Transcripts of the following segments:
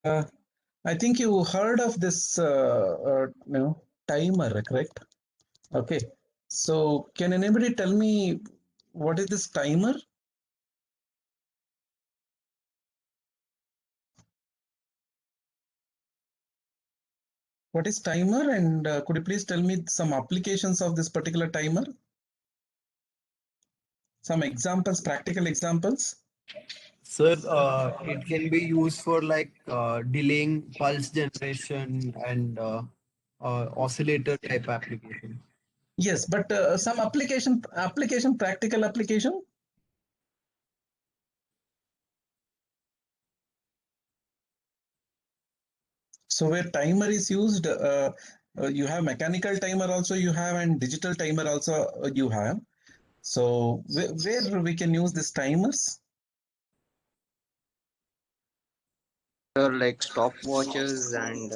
Uh, I think you heard of this, timer, correct? Okay. So, can anybody tell me what is this timer? What is timer? And could you please tell me some applications of this particular timer? Some examples, practical examples. Sir, it can be used for like delaying pulse generation and oscillator type application. Yes, but some practical application. So where timer is used, you have mechanical timer also you have, and digital timer also you have. So where we can use these timers? like stopwatches and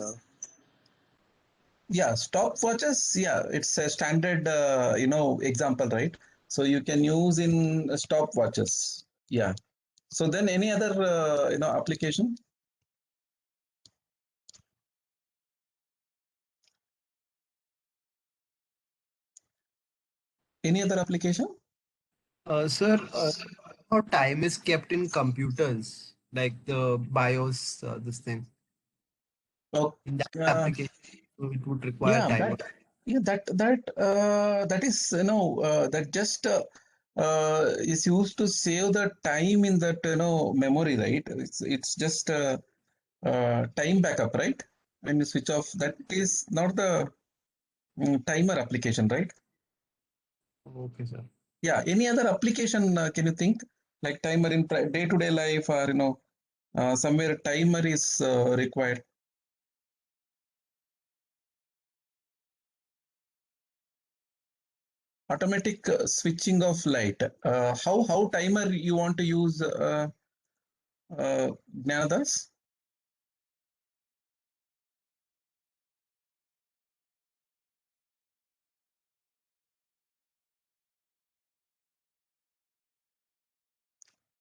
Yeah, stopwatches. Yeah, it's a standard, example, right? So you can use in stopwatches. Yeah. So then any other, application? Any other application? Sir, how time is kept in computers, like the BIOS, this thing. Oh, In that uh, application, so it would require yeah, timer. that is, that just is used to save the time in that, memory, right? It's just time backup, right? When you switch off, that is not the timer application, right? Okay, sir. Yeah. Any other application can you think, like timer in day-to-day life, or somewhere timer is required? Automatic switching of light. How timer you want to use, Gnanadas?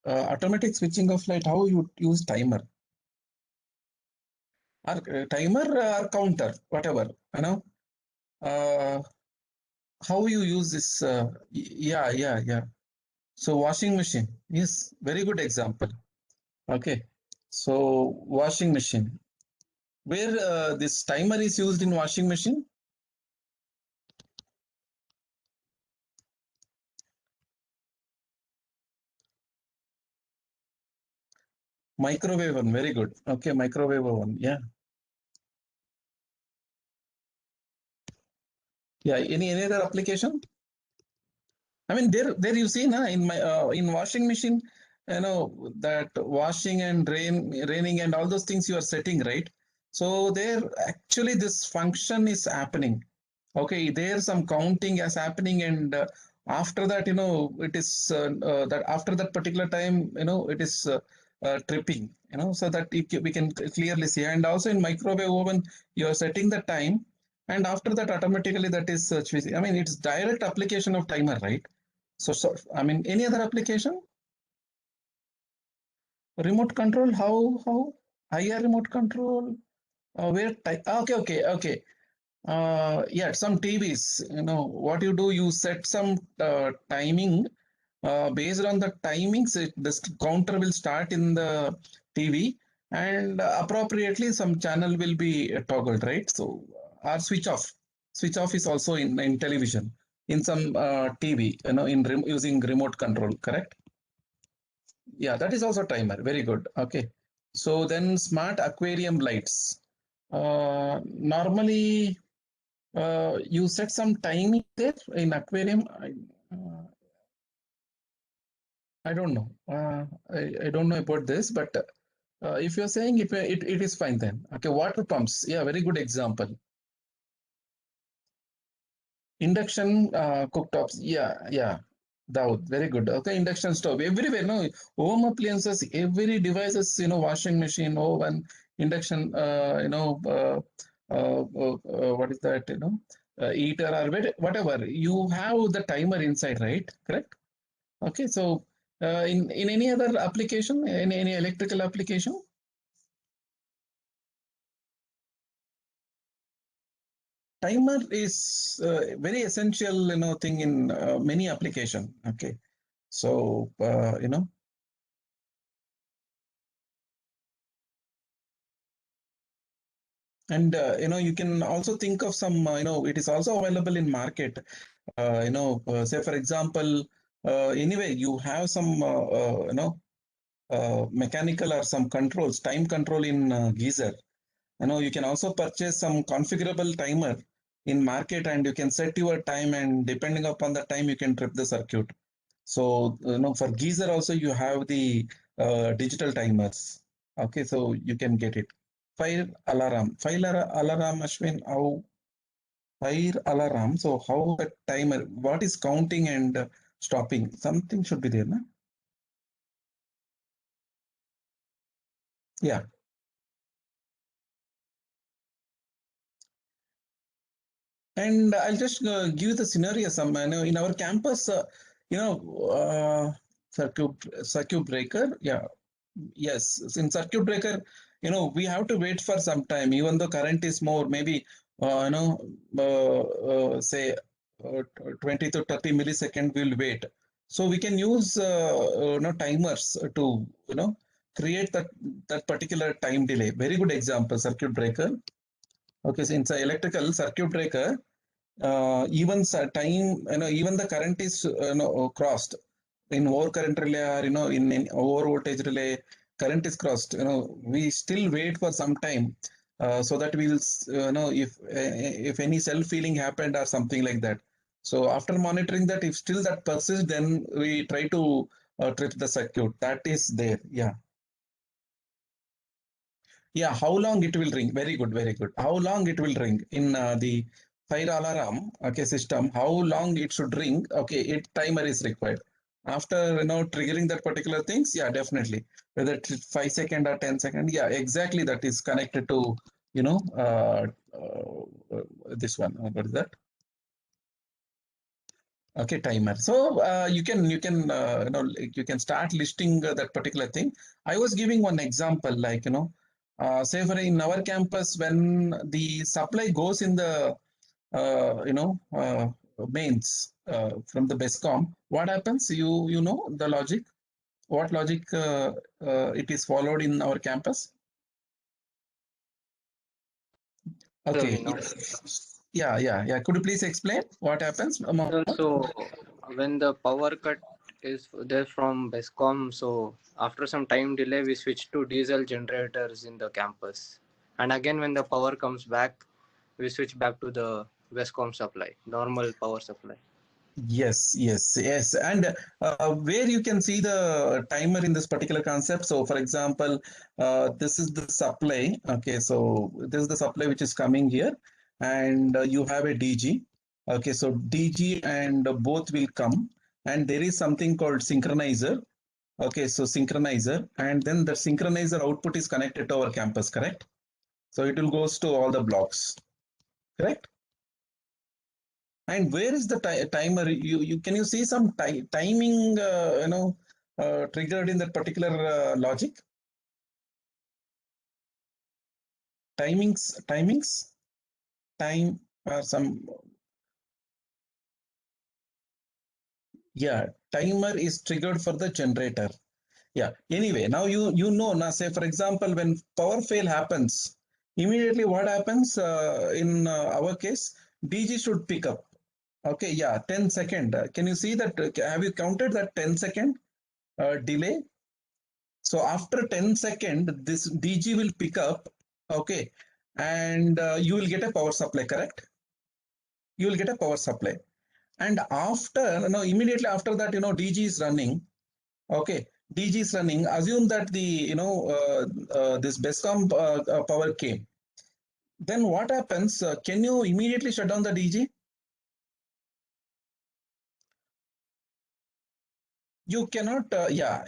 Automatic switching of light. How you use timer? Or timer or counter, whatever. You know. Uh, how you use this? Yeah, yeah, yeah. So washing machine. Yes, very good example. Okay. So washing machine. Where this timer is used in washing machine? Microwave one. Very good. Okay, microwave one. Yeah. Yeah. Any other application? I mean, there you see, na, in my in washing machine, that washing and raining and all those things you are setting, right? So there actually this function is happening. Okay, there's some counting is happening, and after that, it is that after that particular time, it is tripping. So that we can clearly see. And also in microwave oven, you are setting the time, and after that, automatically that is I mean, it's direct application of timer, right? So I mean, any other application? Remote control? How? IR remote control? Okay. Yeah, some TVs. What you do, you set some timing. Based on the timings, this counter will start in the TV, and appropriately some channel will be toggled, right? So, or switch off. Switch off is also in television, in some TV, in using remote control, correct? Yeah, that is also timer. Very good. Okay. So then smart aquarium lights. Normally, you set some timing there in aquarium. I don't know. I don't know about this, but if you're saying if it is fine then. Okay, water pumps. Yeah, very good example. Induction cooktops. Yeah. Daud, very good. Okay, induction stove. Everywhere, no, home appliances, every devices, washing machine, oven, induction, what is that, heater or whatever. You have the timer inside, right? Correct? Okay, so in any other application, any electrical application? timer is very essential, thing in many application. Okay, so and you can also think of some, it is also available in market. Say for example, anyway, you have some, mechanical or some controls, time control in geyser. You can also purchase some configurable timer in market, and you can set your time, and depending upon the time, you can trip the circuit. So, for geyser also you have the digital timers. Okay, so you can get it. Fire alarm, alarm, Ashwin, how fire alarm. So how the timer, what is counting and stopping? Something should be there, na? Yeah. And I'll just give the scenario. Some, in our campus, circuit breaker. Yeah, yes. In circuit breaker, we have to wait for some time, even though current is more. Maybe say 20 to 30 millisecond. We'll wait. So we can use timers to create that particular time delay. Very good example, circuit breaker. Okay, so in electrical circuit breaker, even time, even the current is crossed in over current relay, or in over voltage relay, current is crossed. We still wait for some time, so that we will if any self healing happened or something like that. So after monitoring that, if still that persists, then we try to trip the circuit. That is there. Yeah. Yeah, how long it will ring? Very good, very good. How long it will ring in the fire alarm, okay, system? How long it should ring? Okay, it timer is required. After triggering that particular things, yeah, definitely. Whether it's 5 second or 10 second, yeah, exactly. That is connected to this one. What is that? Okay, timer. So you can start listing that particular thing. I was giving one example, like say for in our campus, when the supply goes in the mains from the BESCOM, what happens? You know the logic. What logic it is followed in our campus? Okay. Vinod. Yeah. Could you please explain what happens? So when the power cut is there from BESCOM, so after some time delay, we switch to diesel generators in the campus. And again, when the power comes back, we switch back to the BESCOM supply, normal power supply. Yes. And where you can see the timer in this particular concept. So, for example, this is the supply. Okay, so this is the supply which is coming here, and you have a DG. Okay, so DG and both will come, and there is something called synchronizer. Okay, so synchronizer, and then the synchronizer output is connected to our campus, correct? So it will goes to all the blocks, correct? And where is the timer? You can you see some timing triggered in that particular logic? Timings, time some. Yeah, timer is triggered for the generator. Yeah. Anyway, now now say for example, when power fail happens, immediately what happens in our case, DG should pick up. Okay, yeah, 10 second. Can you see that? Have you counted that 10-second delay? So after 10 second, this DG will pick up, okay, and you will get a power supply, correct? You will get a power supply. And after, immediately after that, DG is running, okay, DG is running, assume that the, this BESCOM power came. Then what happens? Can you immediately shut down the DG? You cannot,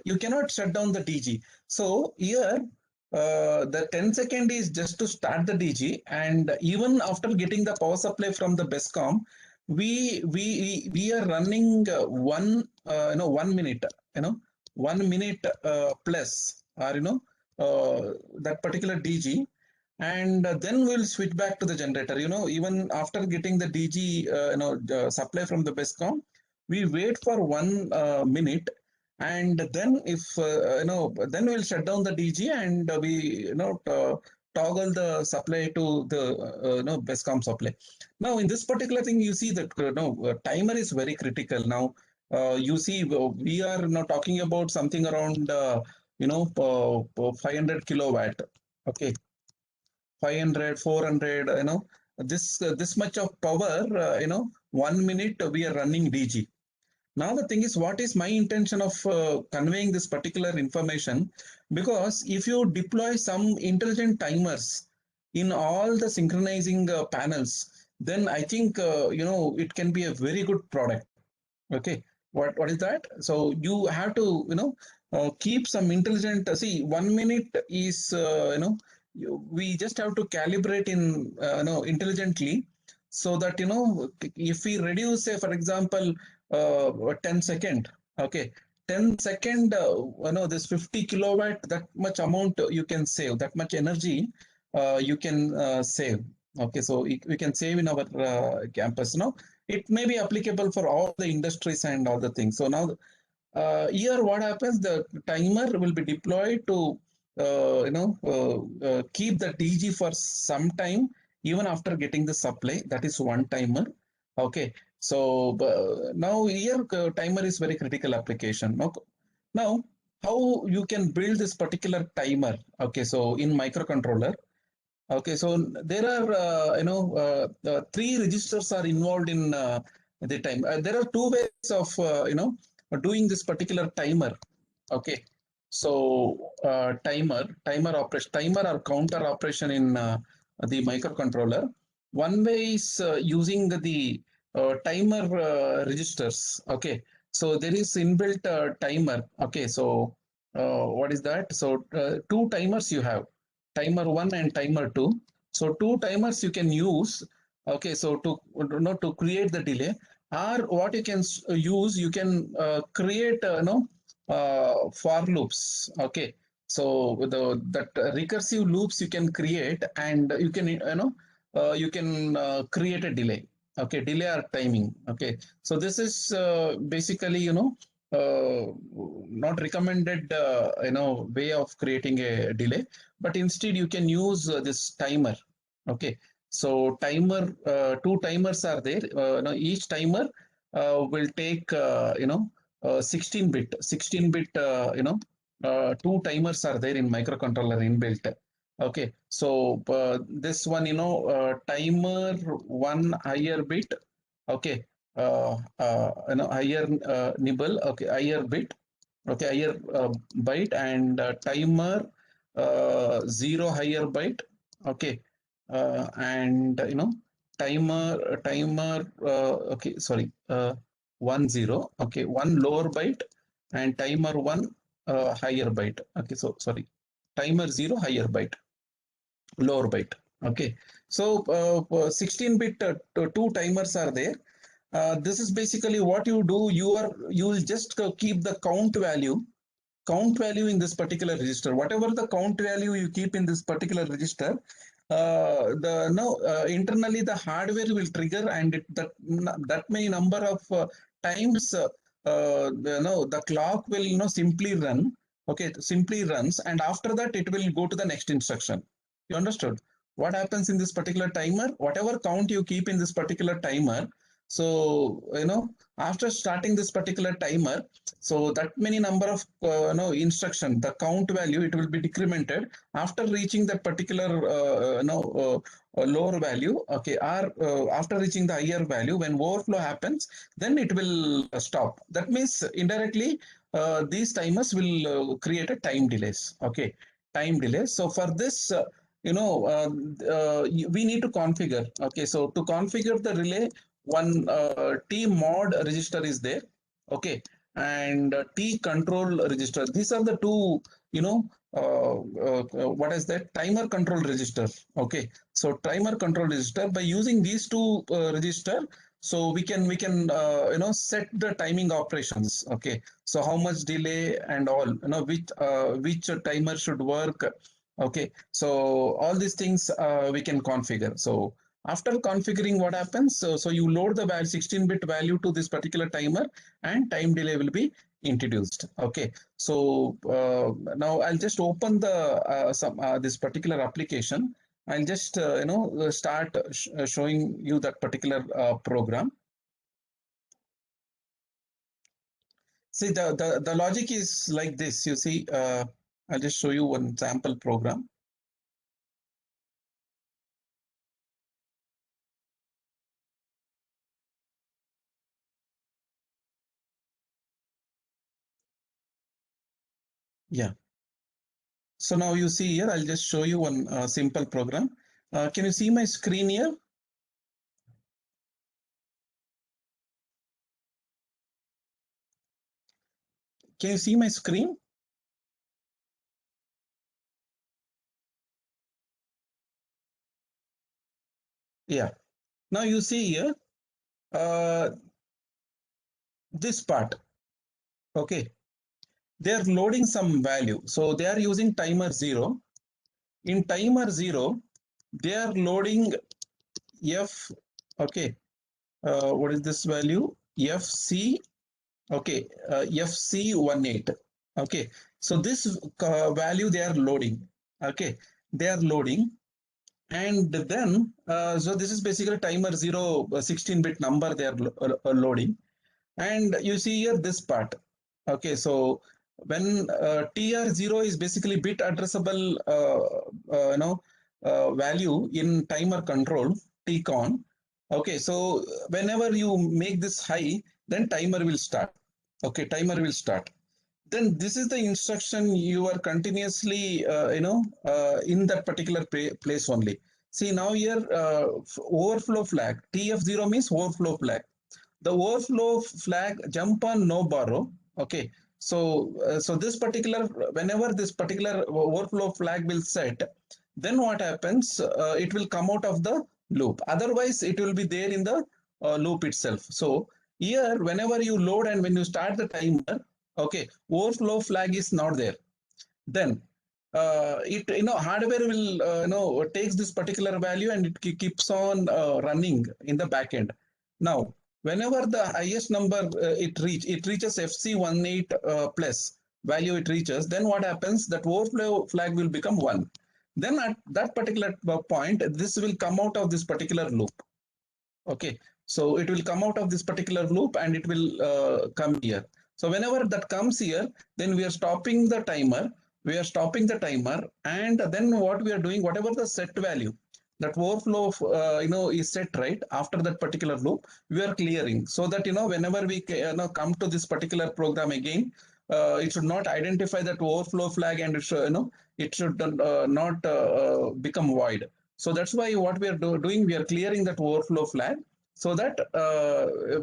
you cannot shut down the DG. So here, the 10 second is just to start the DG, and even after getting the power supply from the BESCOM, we are running 1 minute, 1 minute plus, or that particular DG. and then we'll switch back to the generator. Even after getting the DG, supply from the BESCOM, we wait for 1 minute, and then if then we'll shut down the DG, and we toggle the supply to the BESCOM supply. Now in this particular thing, you see that timer is very critical. Now you see we are now talking about something around 500 kilowatt. Okay, 500, 400, this much of power, 1 minute we are running DG. Now the thing is, what is my intention of conveying this particular information? Because if you deploy some intelligent timers in all the synchronizing panels, then I think it can be a very good product. Okay, what is that? So you have to keep some intelligent. See, 1 minute is we just have to calibrate in intelligently, so that if we reduce, say for example, 10 second, okay, 10 second, this 50 kilowatt, that much amount you can save, that much energy you can save. Okay, so we can save in our campus. It may be applicable for all the industries and all the things. So now here what happens, the timer will be deployed to keep the DG for some time, even after getting the supply. That is one timer. Okay, so now here timer is very critical application. Now how you can build this particular timer? Okay, so in microcontroller. Okay, so there are three registers are involved in the time. There are two ways of doing this particular timer. Okay, so timer operation, timer or counter operation in the microcontroller. One way is using the timer registers. Okay, so there is inbuilt timer. Okay, so what is that? So two timers you have, timer 1 and timer 2. So two timers you can use. Okay, so to create the delay, or what you can use, you can create for loops. Okay, so that recursive loops you can create, and you can create a delay. Okay, delay or timing. Okay, so this is basically not recommended way of creating a delay, but instead you can use this timer. Okay, so timer, two timers are there. Each timer will take 16 bit two timers are there in microcontroller inbuilt. Okay, so this one timer 1 higher bit. Okay, higher nibble. Okay, higher bit. Okay, higher byte, and timer 0 higher byte. Okay, and timer okay, sorry, 1 0. Okay, 1 lower byte, and timer 1 higher byte. Okay, so sorry, timer 0 higher byte, lower byte. Okay, so 16-bit two timers are there. This is basically what you do. You will just keep the count value in this particular register. Whatever the count value you keep in this particular register, internally the hardware will trigger, and that many number of times the clock will simply run. Okay, simply runs, and after that it will go to the next instruction. You understood what happens in this particular timer? Whatever count you keep in this particular timer, so after starting this particular timer, so that many number of instruction, the count value, it will be decremented after reaching that particular lower value. Okay, or after reaching the higher value, when overflow happens, then it will stop. That means indirectly these timers will create a time delays. Okay, time delays. So for this we need to configure. Okay, so to configure the relay, one T mod register is there. Okay, and T control register. These are the two, what is that? Timer control register. Okay, so timer control register. By using these two register, so we can set the timing operations. Okay, so how much delay and all, which timer should work Okay, so all these things we can configure. So after configuring, what happens? So you load the 16-bit value to this particular timer, and time delay will be introduced. Okay, so now I'll just open the this particular application. I'll just start showing you that particular program. See, the logic is like this. You see, I'll just show you one sample program. Yeah. So now you see here, I'll just show you one simple program. Can you see my screen here? Can you see my screen? Yeah. Now you see here, this part. Okay. They're loading some value. So they are using timer 0. In timer 0, they are loading F. Okay. What is this value? FC. Okay. FC18. Okay. So this value they are loading. Okay. They are loading. And then, so this is basically timer 0, 16-bit number they are loading. And you see here this part. Okay, so when TR0 is basically bit addressable, value in timer control, TCON. Okay, so whenever you make this high, then timer will start. Okay, timer will start. Then this is the instruction you are continuously, in that particular place only. See now here, overflow flag, TF0 means overflow flag. The overflow flag jump on no borrow. Okay. So this particular, whenever this particular overflow flag will set, then what happens? It will come out of the loop. Otherwise, it will be there in the loop itself. So here, whenever you load and when you start the timer, okay, overflow flag is not there. Then hardware will takes this particular value and it keeps on running in the backend. Now whenever the highest number it reaches FC18 plus value it reaches, then what happens? That overflow flag will become 1. Then at that particular point, this will come out of this particular loop. Okay, so it will come out of this particular loop and it will come here. So whenever that comes here, then we are stopping the timer. We are stopping the timer, and then what we are doing, whatever the set value, that overflow is set right after that particular loop, we are clearing, so that whenever we come to this particular program again, it should not identify that overflow flag, and it should not become void. So that's why what we are doing, we are clearing that overflow flag, so that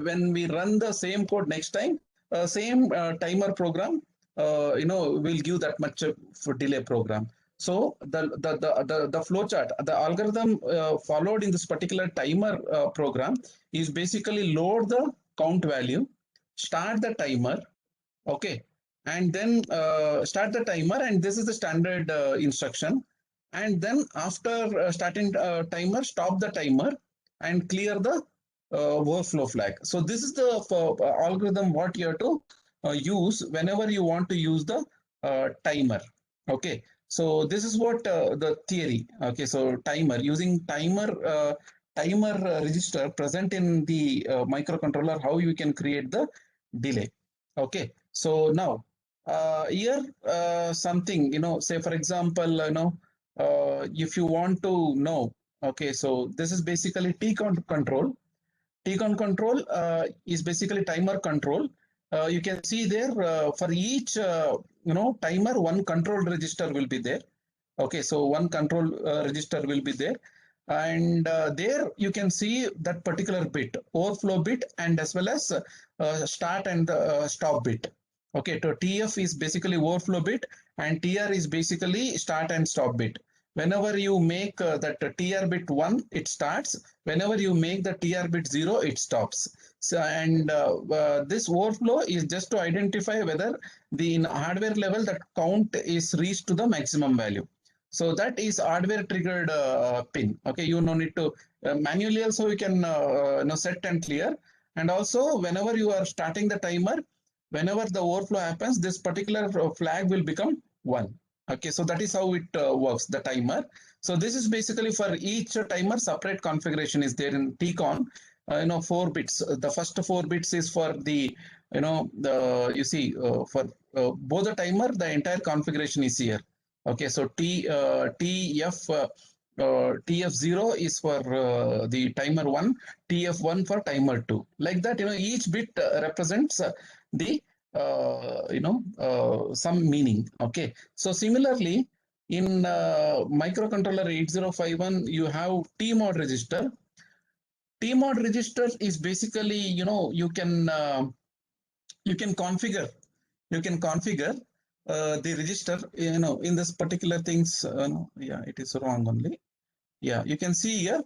when we run the same code next time, same timer program, will give that much for delay program. So the flow chart, the algorithm followed in this particular timer program is basically load the count value, start the timer, okay, and then start the timer, and this is the standard instruction. And then after starting timer, stop the timer and clear the overflow flag. So this is the algorithm what you have to use whenever you want to use the timer. Okay, so this is what the theory. Okay, so timer, using timer register present in the microcontroller, how you can create the delay. Okay, so now here something, say for example, if you want to know, okay, so this is basically TCON control. TCON control is basically timer control. You can see there for each timer, one control register will be there. Okay, so one control register will be there, and there you can see that particular bit, overflow bit, and as well as start and stop bit. Okay, so TF is basically overflow bit, and TR is basically start and stop bit. Whenever you make that TR bit 1, it starts. Whenever you make the TR bit 0, it stops. So, and this overflow is just to identify whether the in hardware level that count is reached to the maximum value. So that is hardware triggered pin. Okay, you no need to manually also you can set and clear. And also whenever you are starting the timer, whenever the overflow happens, this particular flag will become 1. Okay, so that is how it works, the timer. So this is basically for each timer, separate configuration is there in TCON. 4 bits. The first 4 bits is for the, for both the timer, the entire configuration is here. Okay, so TF0 is for the timer 1, TF1 for timer 2. Like that, each bit represents the some meaning. Okay, so similarly in microcontroller 8051 you have TMOD register. TMOD register is basically you can configure the register in this particular things. Yeah, it is wrong only. Yeah, you can see here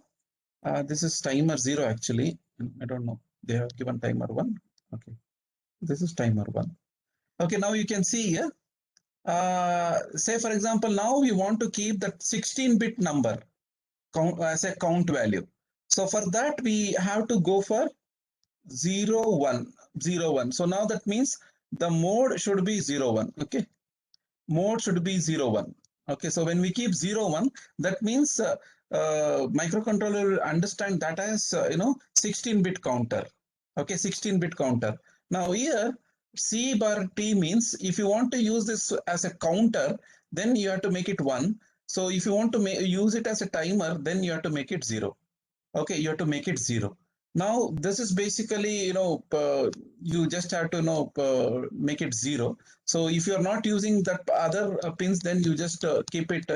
this is timer 0 actually. I don't know, they have given timer 1. Okay, this is timer 1. Okay, now you can see here, say for example, now we want to keep that 16-bit number as a count value. So for that we have to go for 0 1 0 1. So now that means the mode should be 0 1. Okay, mode should be 0 1. Okay, so when we keep 0 1, that means microcontroller will understand that as 16-bit counter. Okay, 16-bit counter. Now here C bar T means if you want to use this as a counter, then you have to make it 1. So if you want to use it as a timer, then you have to make it 0. Okay, you have to make it 0. Now this is basically you just have to make it 0. So if you are not using that other pins, then you just keep it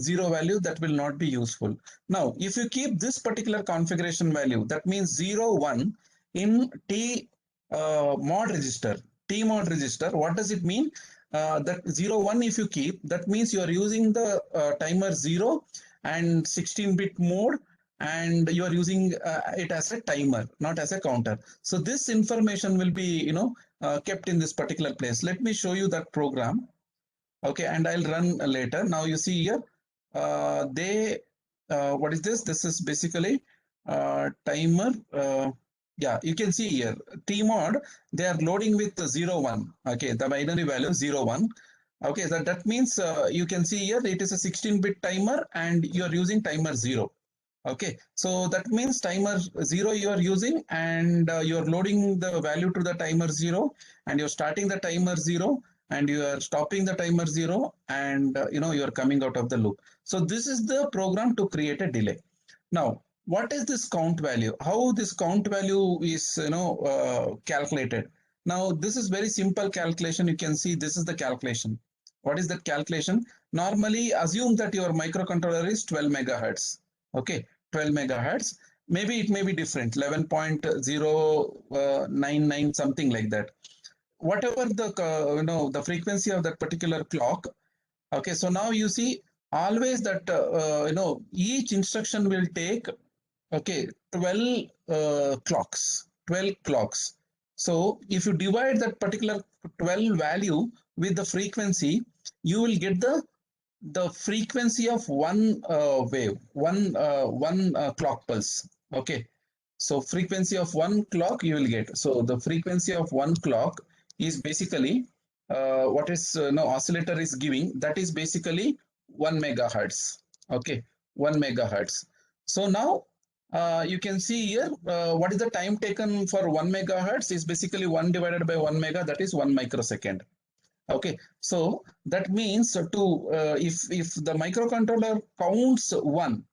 0 value. That will not be useful. Now if you keep this particular configuration value, that means 0 1 in T mod register, TMOD register. What does it mean? That 0 1 if you keep, that means you are using the timer 0 and 16-bit mode, and you are using it as a timer, not as a counter. So this information will be kept in this particular place. Let me show you that program. Okay, and I'll run later. Now you see here, what is this? This is basically timer. Yeah, you can see here TMOD, they are loading with 0 1. Okay, the binary value 0 1. Okay, that means you can see here it is a 16-bit timer and you are using timer 0. Okay, so that means timer 0 you are using, and you are loading the value to the timer 0, and you're starting the timer 0, and you are stopping the timer 0, and you are coming out of the loop. So this is the program to create a delay. Now what is this count value? How this count value is calculated? Now this is very simple calculation. You can see this is the calculation. What is that calculation? Normally assume that your microcontroller is 12 megahertz. Okay, 12 megahertz. Maybe it may be different, 11.099, something like that. Whatever the the frequency of that particular clock. Okay, so now you see always that each instruction will take 12 clocks. 12 clocks. So if you divide that particular 12 value with the frequency, you will get the frequency of one wave, one clock pulse. Okay, so frequency of one clock you will get. So the frequency of one clock is basically what is oscillator is giving. That is basically 1 megahertz. Okay, 1 megahertz. So now you can see here what is the time taken for 1 megahertz is basically 1 divided by 1 mega, that is 1 microsecond. Okay, so that means if the microcontroller counts 1,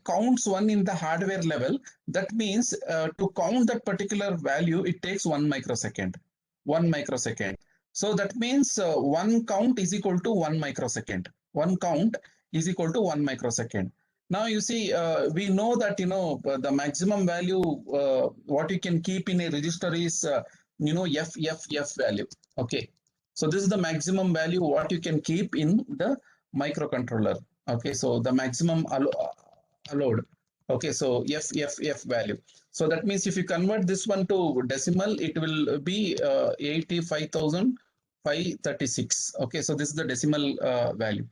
counts 1 in the hardware level, that means to count that particular value, it takes 1 microsecond. 1 microsecond. So that means one count is equal to 1 microsecond. One count is equal to 1 microsecond. Now you see, we know that the maximum value what you can keep in a register is F value. Okay. So this is the maximum value what you can keep in the microcontroller. Okay, so the maximum allowed. Okay, so F value. So that means if you convert this one to decimal, it will be 85,536. Okay, so this is the decimal value.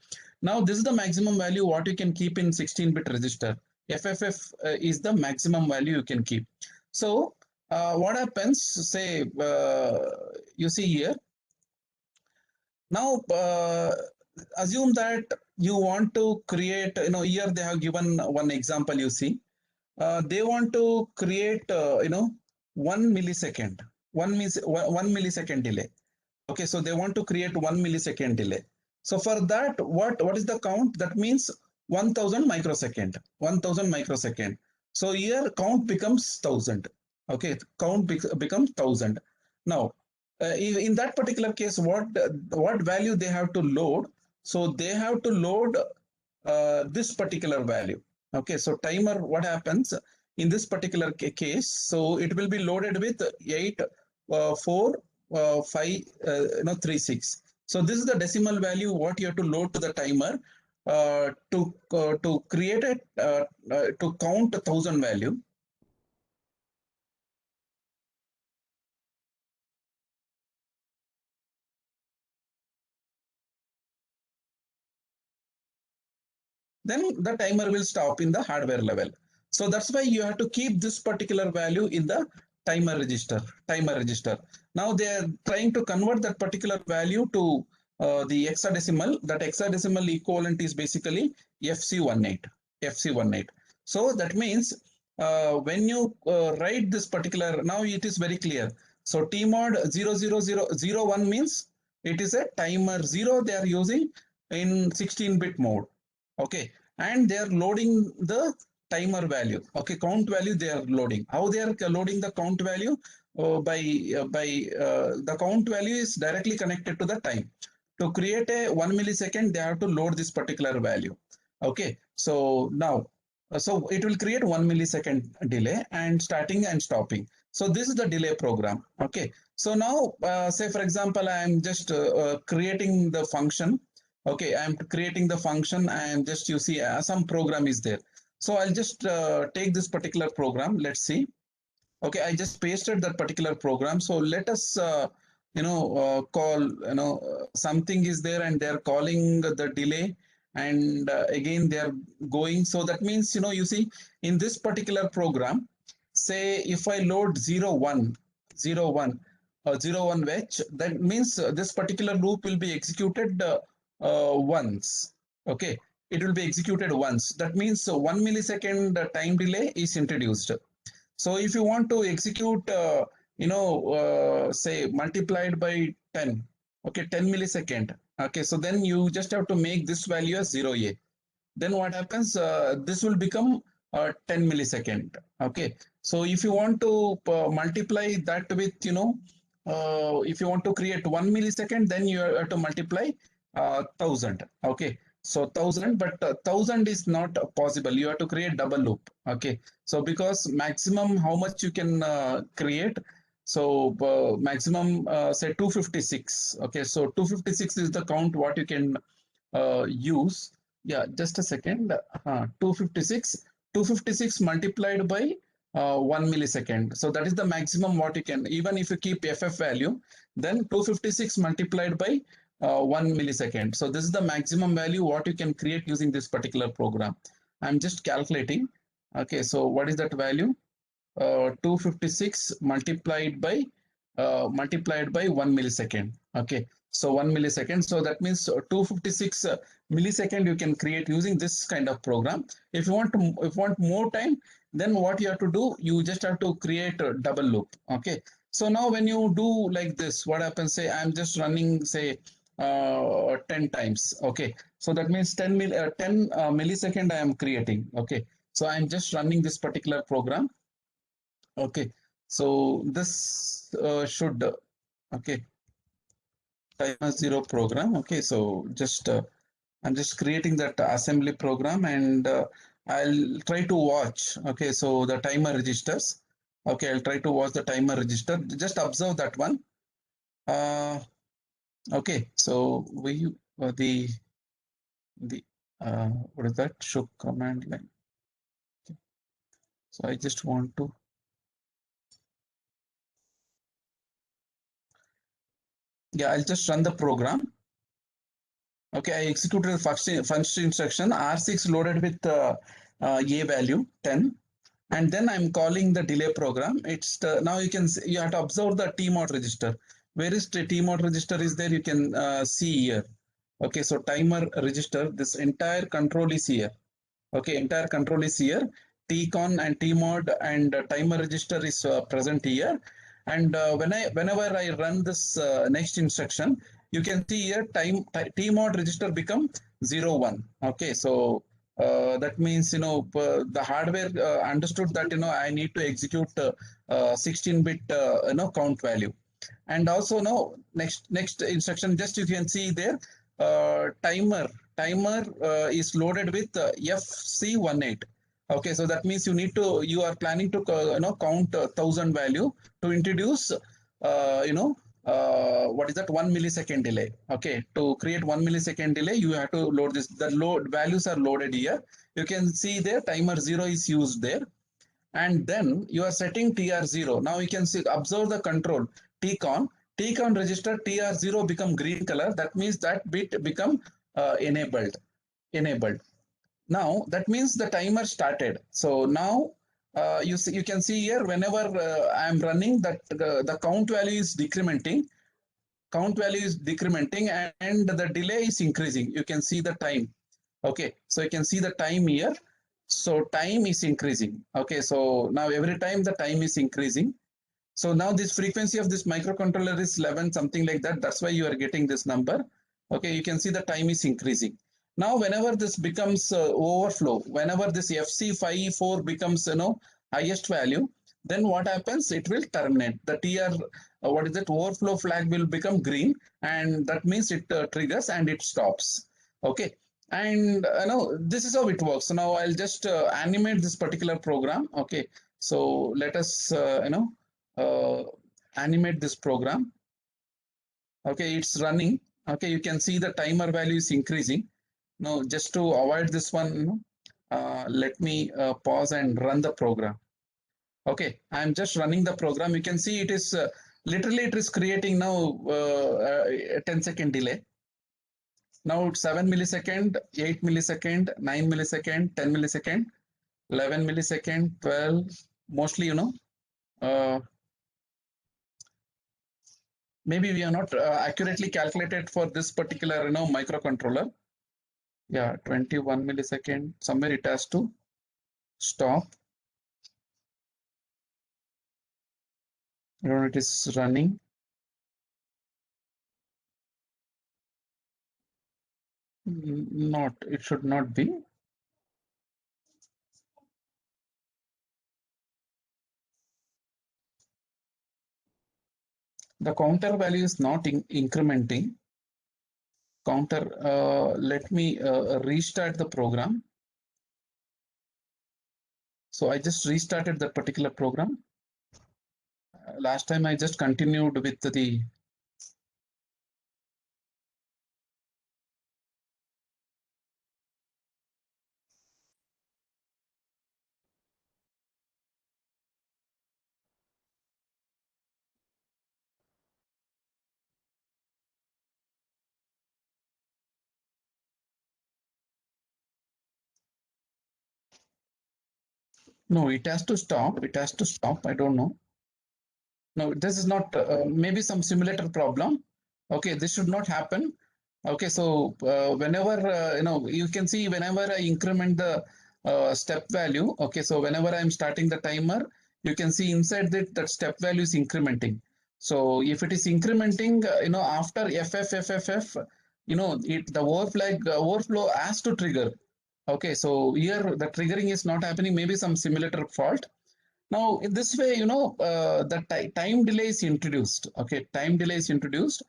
Now this is the maximum value what you can keep in 16-bit register. FFF is the maximum value you can keep. So what happens, say you see here, now assume that you want to create, here they have given one example, you see. They want to create, 1 millisecond, 1 millisecond delay. Okay, so they want to create 1 millisecond delay. So for that, what is the count? That means 1000 microsecond, 1000 microsecond. So here count becomes 1000. Okay, count becomes 1000. Now, in that particular case, what value they have to load? So they have to load this particular value. Okay, so timer, what happens in this particular case? So it will be loaded with 8, 4, 5, 3, 6. So this is the decimal value what you have to load to the timer to create it, to count 1000 value. Then the timer will stop in the hardware level. So that's why you have to keep this particular value in the timer register. Now they are trying to convert that particular value to the hexadecimal. That hexadecimal equivalent is basically FC18. So that means when you write this particular, now it is very clear. So tmod 00001 means it is a timer 0 they are using in 16-bit mode. Okay, and they are loading the timer value. Okay, count value they are loading. How they are loading the count value? By the count value is directly connected to the time. To create a 1 millisecond, they have to load this particular value. Okay, so now, so it will create 1 millisecond delay and starting and stopping. So this is the delay program. Okay, so now say for example, I am just creating the function. Okay, I'm creating the function and just you see some program is there. So I'll just take this particular program. Let's see. Okay, I just pasted that particular program. So let us, call, something is there and they're calling the delay and again they're going. So that means, you see in this particular program, say if I load 01, 01, 01 wedge, that means this particular loop will be executed once. Okay, it will be executed once. That means 1 millisecond time delay is introduced. So if you want to execute, say multiplied by 10, okay, 10 millisecond. Okay, so then you just have to make this value as 0A. Then what happens? This will become 10 millisecond. Okay, so if you want to multiply that with, if you want to create 1 millisecond, then you have to multiply 1000. Okay, so 1000, but 1000 is not possible. You have to create double loop. Okay, so because maximum how much you can create. So maximum say 256. Okay, so 256 is the count what you can use. Yeah, just a second. 256 multiplied by 1 millisecond. So that is the maximum what you can, even if you keep FF value, then 256 multiplied by 1 millisecond. So this is the maximum value what you can create using this particular program. I'm just calculating. Okay, so what is that value? 256 multiplied by 1 millisecond. Okay, so 1 millisecond. So that means 256 millisecond you can create using this kind of program. If you want more time, then what you have to do, you just have to create a double loop. Okay, so now when you do like this, what happens? Say I'm just running, say 10 times. Okay, so that means 10 millisecond I am creating. Okay, so I'm just running this particular program. Okay, so this should, okay, timer 0 program. Okay, so just I'm just creating that assembly program and I'll try to watch. Okay, so the timer registers. Okay, I'll try to watch the timer register. Just observe that one. Okay, so we the what is that? Show command line. Okay. So I just want to. Yeah, I'll just run the program. Okay, I executed the first instruction. R6 loaded with A value 10, and then I'm calling the delay program. It's now you can see, you have to observe the TMOD register. Where is the TMOD register is there? You can see here. Okay, so timer register. This entire control is here. Okay, entire control is here. Tcon and tmod and timer register is present here. And whenever I run this next instruction, you can see here tmod register become 01. Okay, so that means the hardware understood that I need to execute 16-bit count value. And also now next instruction, just you can see there, timer is loaded with FC18. Okay, so that means you are planning to count 1000 value to introduce what is that, 1 millisecond delay. Okay, to create 1 millisecond delay, you have to load this. The load values are loaded here. You can see there timer 0 is used there. And then you are setting TR0. Now you can see, observe the control TCON. TCON register TR0 become green color. That means that bit become enabled. Now that means the timer started. So now you can see here, whenever I am running, that the count value is decrementing. And the delay is increasing. You can see the time. Okay, so you can see the time here. So time is increasing. Okay, so now every time the time is increasing. So now this frequency of this microcontroller is 11, something like that. That's why you are getting this number. Okay, you can see the time is increasing. Now whenever this becomes overflow, whenever this FC5E4 becomes highest value, then what happens? It will terminate. The overflow flag will become green, and that means it triggers and it stops. Okay, and this is how it works. So now I'll just animate this particular program. Okay, so let us animate this program. Okay, it's running. Okay, you can see the timer value is increasing. Now just to avoid this one, let me pause and run the program. Okay, I'm just running the program. You can see it is literally it is creating now a 10-second delay. Now it's 7 millisecond, 8 millisecond, 9 millisecond, 10 millisecond, 11 millisecond, 12, mostly, maybe we are not accurately calculated for this particular, microcontroller. Yeah, 21 millisecond, somewhere it has to stop. It is running. Not, it should not be. The counter value is not incrementing. Let me restart the program. So I just restarted that particular program. Last time I just continued with the no, it has to stop. I don't know. No, this is not, maybe some simulator problem. Okay, this should not happen. Okay, so whenever, you can see whenever I increment the step value, okay, so whenever I'm starting the timer, you can see inside that step value is incrementing. So if it is incrementing, after FFFFF, the overflow has to trigger. Okay, so here the triggering is not happening, maybe some simulator fault. Now, in this way, the time delay is introduced. Okay, time delay is introduced.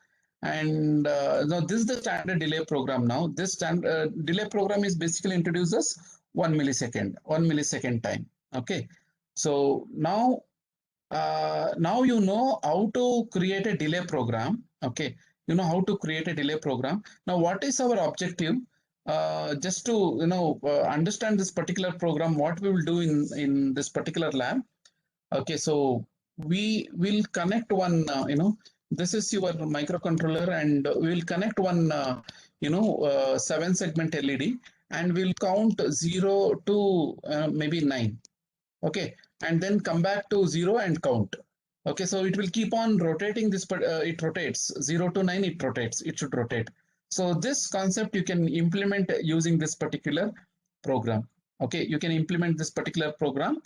And now this is the standard delay program now. This delay program is basically introduces 1 millisecond time. Okay, so now you know how to create a delay program. Okay, you know how to create a delay program. Now, what is our objective? Just to understand this particular program, what we will do in this particular lab. Okay, so we will connect one this is your microcontroller, and we'll connect one, 7-segment LED, and we'll count 0 to maybe 9. Okay, and then come back to 0 and count. Okay, so it will keep on rotating this, but it rotates 0 to 9, it rotates, it should rotate. So this concept you can implement using this particular program. Okay, you can implement this particular program.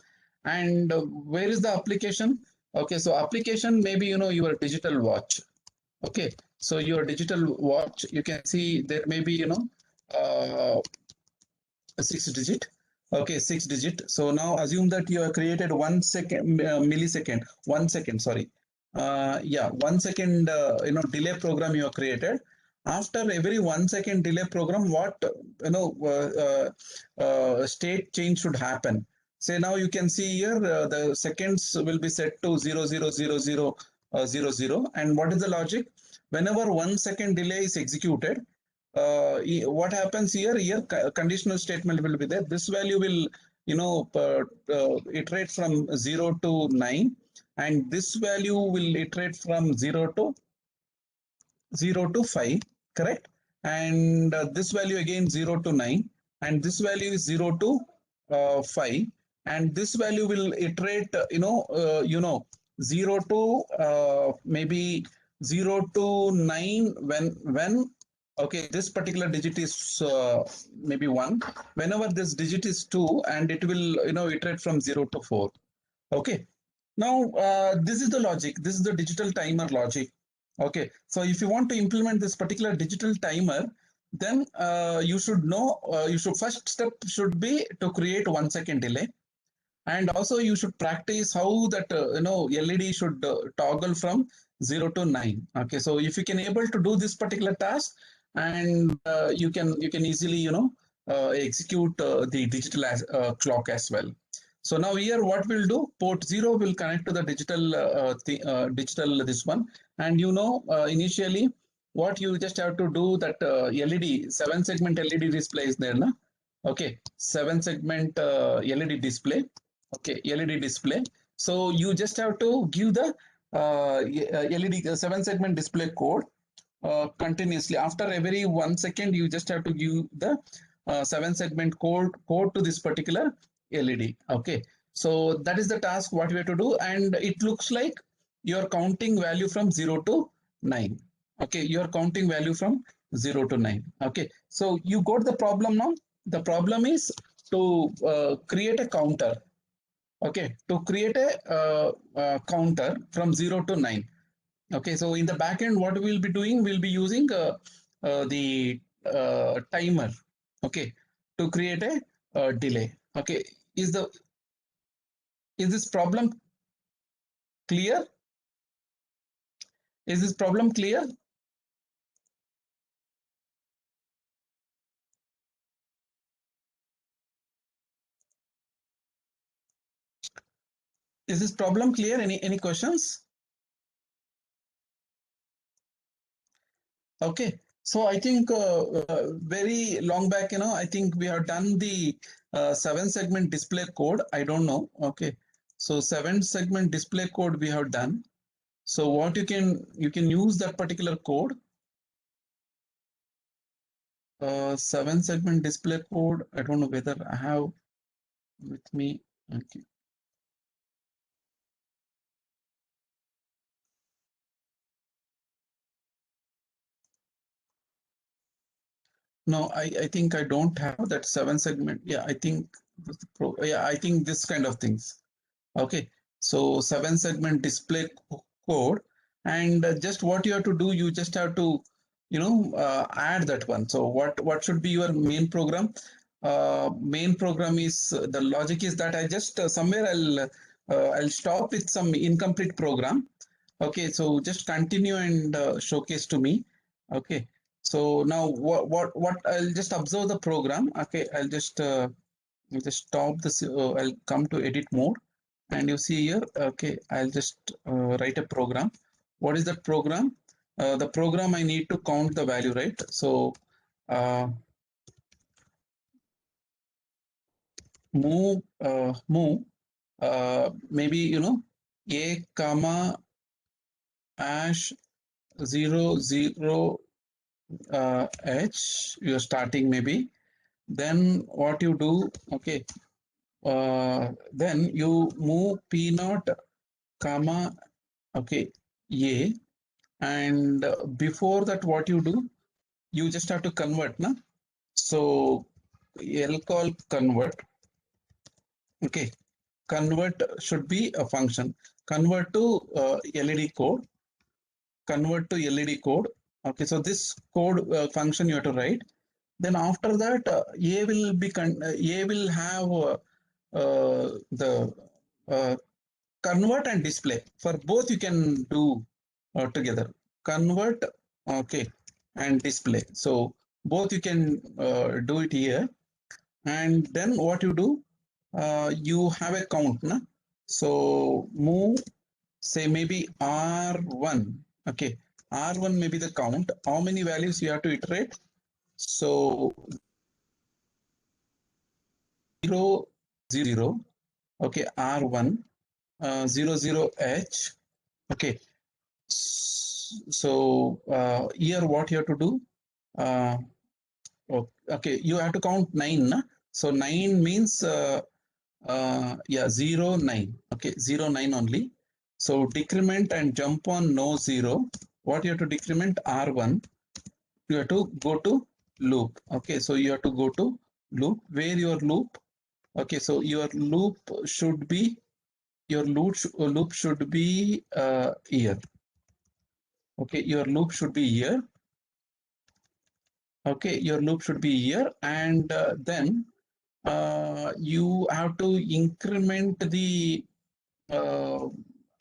And where is the application? Okay, so application, maybe your digital watch. Okay, so your digital watch, you can see there may be a 6 digit. Okay, 6 digit. So now assume that you have created 1 second, millisecond, 1 second, sorry. Yeah, 1 second, delay program you have created. After every 1 second delay program, what, state change should happen. Say now you can see here, the seconds will be set to 000000. And what is the logic? Whenever 1 second delay is executed, what happens here? Here, conditional statement will be there. This value will, iterate from 0 to 9, and this value will iterate from 0 to 5, correct? And this value again 0 to 9, and this value is 0 to 5, and this value will iterate, 0 to maybe 0 to 9 when okay, this particular digit is maybe 1. Whenever this digit is 2, and it will, iterate from 0 to 4. Okay. Now, this is the logic. This is the digital timer logic. Okay. So if you want to implement this particular digital timer, then you should know, first step should be to create 1 second delay. And also you should practice how that, LED should toggle from 0 to 9. Okay. So if you can able to do this particular task, and you can easily, execute the digital clock as well. So now here what we'll do, port 0 will connect to the digital this one. And initially what you just have to do, that LED 7-segment LED display is there, na? Okay, 7-segment LED display. Okay, LED display. So you just have to give the LED 7-segment display code continuously. After every 1 second, you just have to give the 7-segment code to this particular LED. Okay, so that is the task what we have to do, and it looks like you're counting value from 0 to 9. Okay, you're counting value from 0 to 9. Okay, so you got the problem now. The problem is to create a counter. Okay, to create a counter from 0 to 9. Okay, so in the backend, what we'll be doing, we'll be using the timer. Okay, to create a delay. Okay, is this problem clear? Is this problem clear? Is this problem clear? Any questions? Okay, so I think very long back, I think we have done the 7-segment display code. I don't know. Okay, so 7-segment display code we have done. So what you can use that particular code. 7-segment display code. I don't know whether I have with me. Okay. No, I think I don't have that 7-segment. Yeah, I think I think this kind of things. Okay, so 7-segment display code, and just what you have to do, you just have to add that one. So what should be your main program? Main program is the logic is that I just somewhere I'll stop with some incomplete program. Okay, so just continue and showcase to me. Okay, so now what I'll just observe the program. Okay, I'll just stop this. I'll come to edit mode, and you see here. Okay, I'll just write a program. What is that program? The program I need to count the value, right? So move maybe a comma hash 00 H, you're starting maybe. Then what you do, okay, then you move P0, comma, okay, A, and before that, what you do, you just have to convert, na? So lcall convert, okay, convert should be a function. Convert to LED code, convert to LED code. Okay, so this code function you have to write. Then after that, A will be A will have the convert and display. For both you can do together. Convert, okay, and display. So both you can do it here. And then what you do, you have a count, na? So move, say maybe R1, okay, R1 may be the count. How many values you have to iterate? So 0, 0, okay, R1, 00H, okay. So here what you have to do, okay, you have to count 9, na? So 9 means, yeah, 0, 9, okay, 0, 9 only. So decrement and jump on no 0. What you have to decrement R1, you have to go to loop. Okay, so you have to go to loop. Where your loop? Okay, so your loop should be, your loop should be here. Okay, your loop should be here. Okay, your loop should be here, and then you have to increment the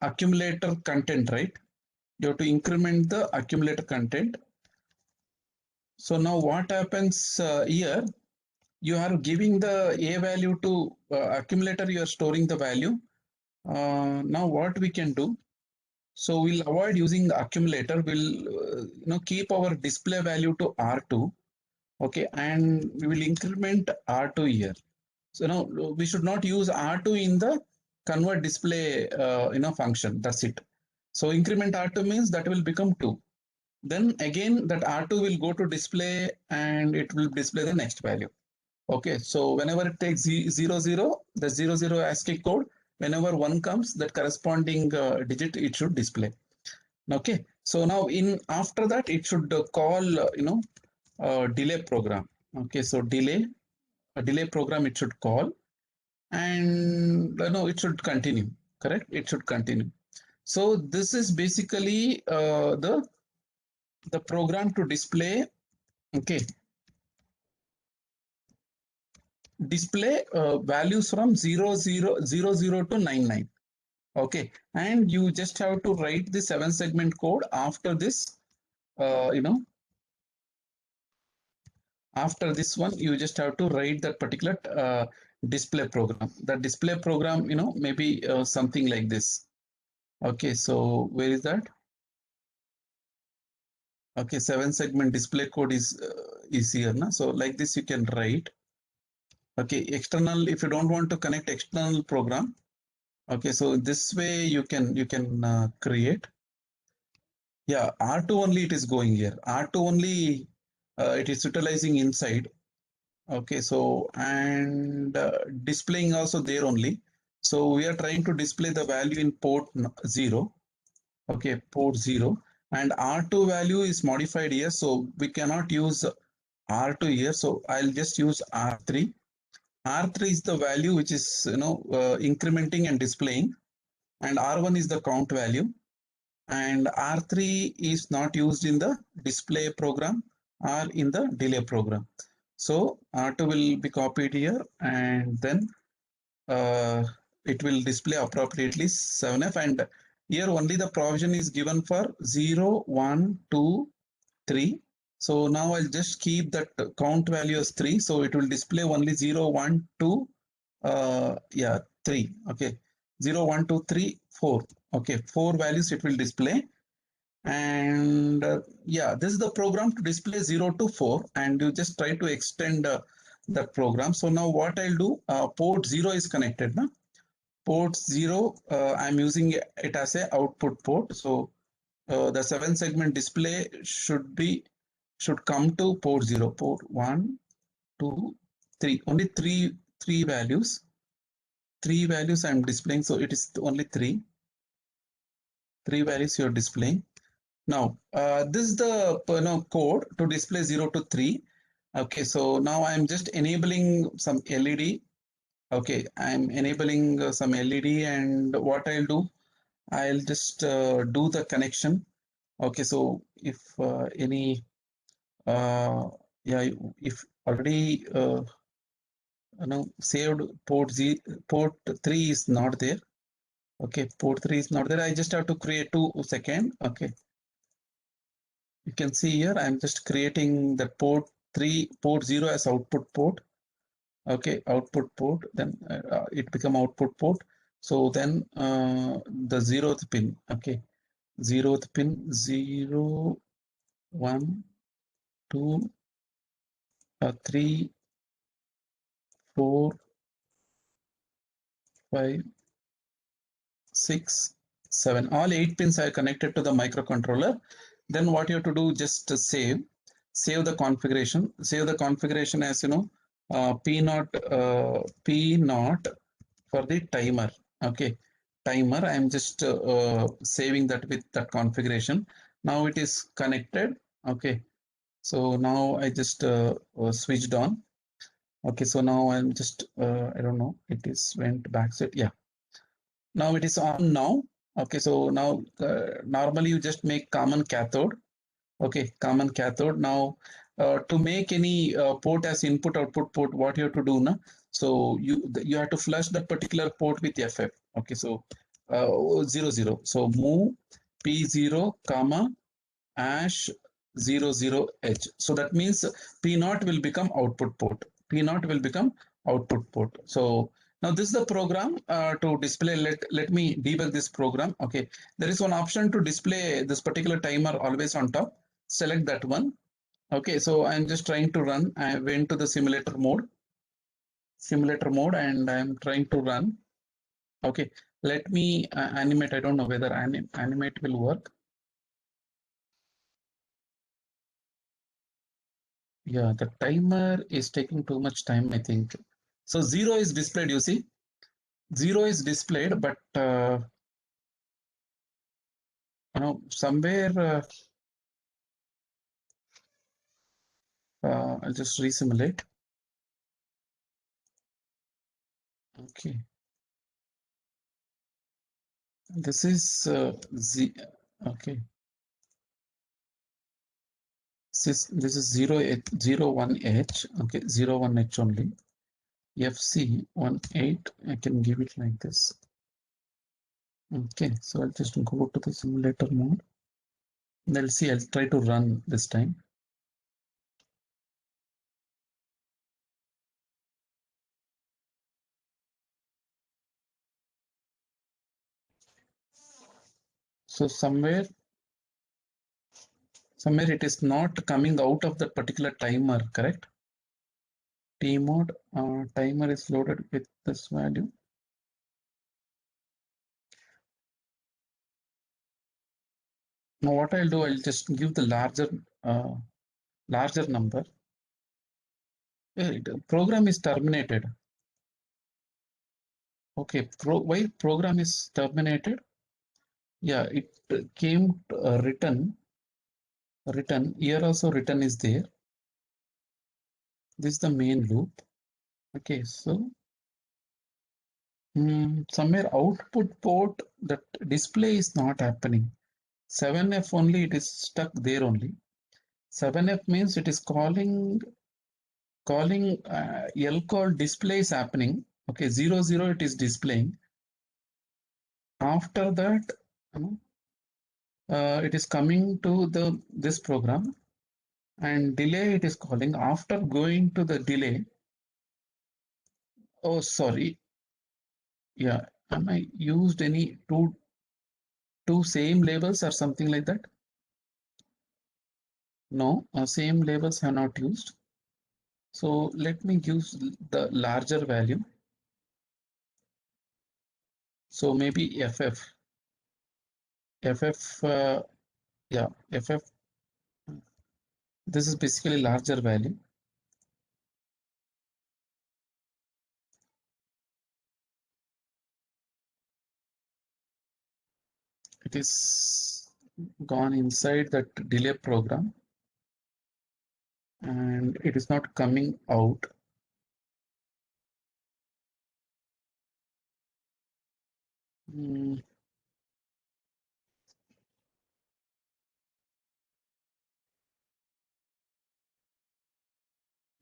accumulator content, right? You have to increment the accumulator content. So now what happens here? You are giving the A value to accumulator, you are storing the value. Now what we can do? So we'll avoid using the accumulator. We'll keep our display value to R2. Okay, and we will increment R2 here. So now we should not use R2 in the convert display function. That's it. So increment R2 means that will become 2. Then again that R2 will go to display and it will display the next value. Okay, so whenever it takes 0, 0, the 0, 0 ASCII code, whenever 1 comes, that corresponding digit it should display. Okay, so now after that it should call delay program. Okay, so a delay program it should call, and it should continue. Correct, it should continue. So this is basically the program to display. Okay, display values from 0, 0, 0, 0 to 99. Okay, and you just have to write the 7 segment code after this. After this one, you just have to write that particular display program. The display program, maybe something like this. Okay, so where is that? Okay, 7 segment display code is here, na? So like this you can write. Okay, external, if you don't want to connect external program. Okay, so this way you can create. Yeah, R2 only it is going here. R2 only it is utilizing inside. Okay, so and displaying also there only. So we are trying to display the value in port 0. Okay, port 0, and R2 value is modified here. So we cannot use R2 here. So I'll just use R3. R3 is the value which is incrementing and displaying, and R1 is the count value, and R3 is not used in the display program or in the delay program. So R2 will be copied here, and then it will display appropriately 7F, and here only the provision is given for 0, 1, 2, 3. So now I'll just keep that count value as 3. So it will display only 0, 1, 2, 3. Okay, 0, 1, 2, 3, 4. Okay, 4 values it will display. And yeah, this is the program to display 0 to 4, and you just try to extend that program. So now what I'll do, port 0 is connected. Na? Port 0, I'm using it as a output port. So the 7-segment display should come to port 0, port 1, 2, 3. Only three values. 3 values I'm displaying, so it is only 3 values you're displaying. Now, this is the code to display 0 to 3. Okay, so now I'm just enabling some LED. Okay, I'm enabling some LED, and what I'll do, I'll just do the connection. Okay, so if any, yeah, if already saved port 3 is not there. Okay, port 3 is not there. I just have to create 2 seconds. Okay, you can see here I'm just creating the port 0 as output port. Okay, output port, then it become output port. So then the 0th pin. Okay, 0th pin 0, 1, 2, 3, 4, 5, 6, 7. All 8 pins are connected to the microcontroller. Then what you have to do, just save the configuration. Save the configuration as P0 for the timer. Okay, timer. I'm just saving that with that configuration. Now it is connected. Okay, so now I just switched on. Okay, so now I'm just I don't know, it is went back set. Yeah, now it is on now. Okay, so now normally you just make common cathode. Okay, common cathode. Now to make any port as input output port, what you have to do now? So you have to flush that particular port with FF. Okay, so 0 0. So move P0 comma hash 00H. So that means P0 will become output port. P0 will become output port. So now this is the program to display. Let me debug this program. Okay, there is one option to display this particular timer always on top. Select that one. Okay, so I'm just trying to run. I went to the simulator mode, and I'm trying to run. Okay, let me animate. I don't know whether animate will work. Yeah, the timer is taking too much time, I think. So 0 is displayed, you see. 0 is displayed, but somewhere I'll just resimulate. Okay. This is okay. This is 01H. Okay, 01H only. FC18. I can give it like this. Okay, so I'll just go to the simulator mode. And I'll see. I'll try to run this time. So somewhere it is not coming out of that particular timer, correct? T mode timer is loaded with this value. Now what I'll do, I'll just give the larger number. Program is terminated. Okay, why program is terminated? Yeah, it came written here also. Written is there. This is the main loop. Okay, so somewhere output port, that display is not happening. 7F only, it is stuck there only. 7F means it is calling lcall display is happening. Okay, 0 0 it is displaying. After that, it is coming to this program, and delay it is calling. After going to the delay, oh sorry, yeah, am I used any two same labels or something like that? No, same labels are not used. So let me use the larger value. So maybe FF Yeah, FF. This is basically larger value. It is gone inside that delay program and it is not coming out. Mm,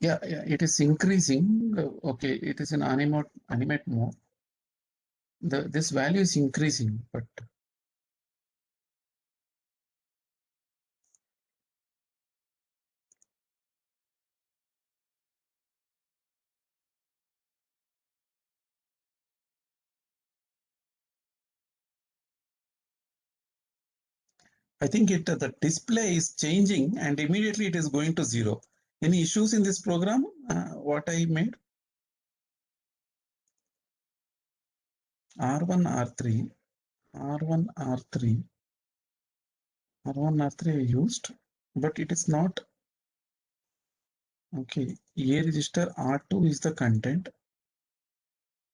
yeah, it is increasing. Okay, it is in animate mode. This value is increasing, but I think the display is changing and immediately it is going to 0. Any issues in this program? What I made? R1, R3, R1, R3, R1, R3 I used, but it is not. Okay, A register, R2 is the content.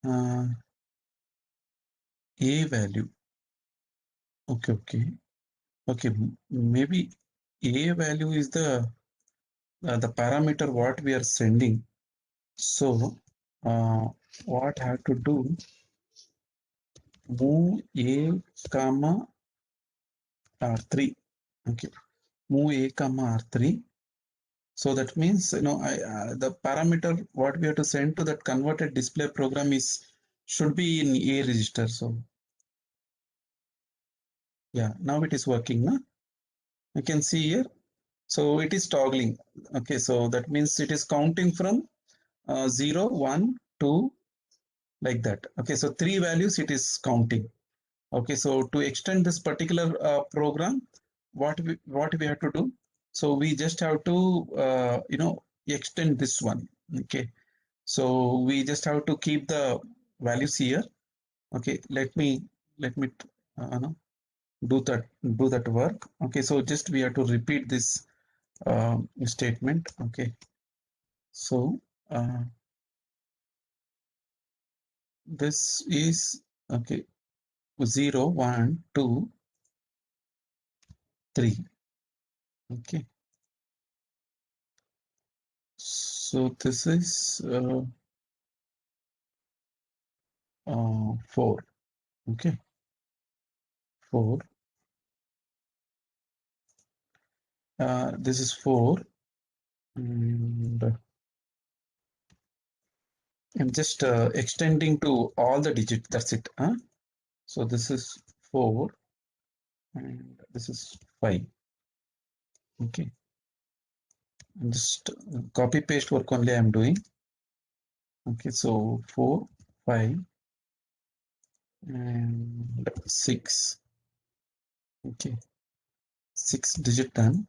A value. Okay. Maybe A value is the parameter what we are sending. So what I have to do? Move A comma R3. Okay, move A comma R3. So that means the parameter what we have to send to that converted display program should be in A register. So yeah, now it is working. Now you can see here. So it is toggling. Okay, so that means it is counting from 0, 1, 2, like that. Okay, so 3 values it is counting. Okay, so to extend this particular program, what we have to do? So we just have to extend this one. Okay, so we just have to keep the values here. Okay, let me do that work. Okay, so just we have to repeat this statement. Okay, so this is okay 0, 1, 2, 3. Okay, so this is 4. Okay, 4. This is 4, and I'm just extending to all the digits. That's it. So this is 4, and this is 5. Okay, and just copy paste work only I'm doing. Okay, so 4, 5, and 6. Okay, 6 digit done.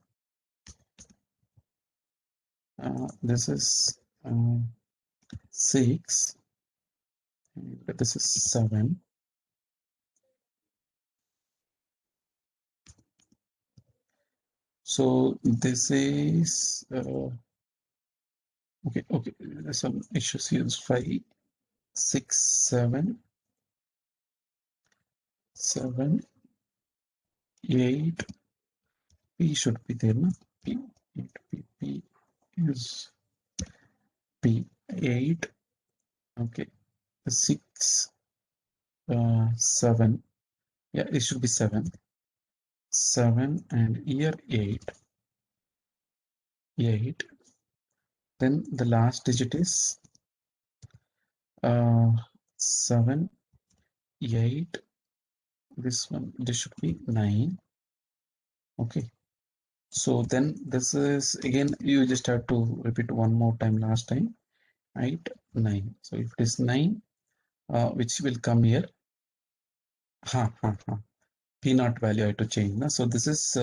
This is 6, and this is 7. So this is okay. There's some issues here. 5, 6, 7, 7, 8. P should be there, no? P is P 8. Okay, 6, 7. Yeah, it should be 7. 7 and here 8. 8. Then the last digit is 7, 8. This should be 9. Okay. So then this is again, you just have to repeat one more time last time. 8, 9. So if it is 9, which will come here. P naught value I have to change. Na? So this is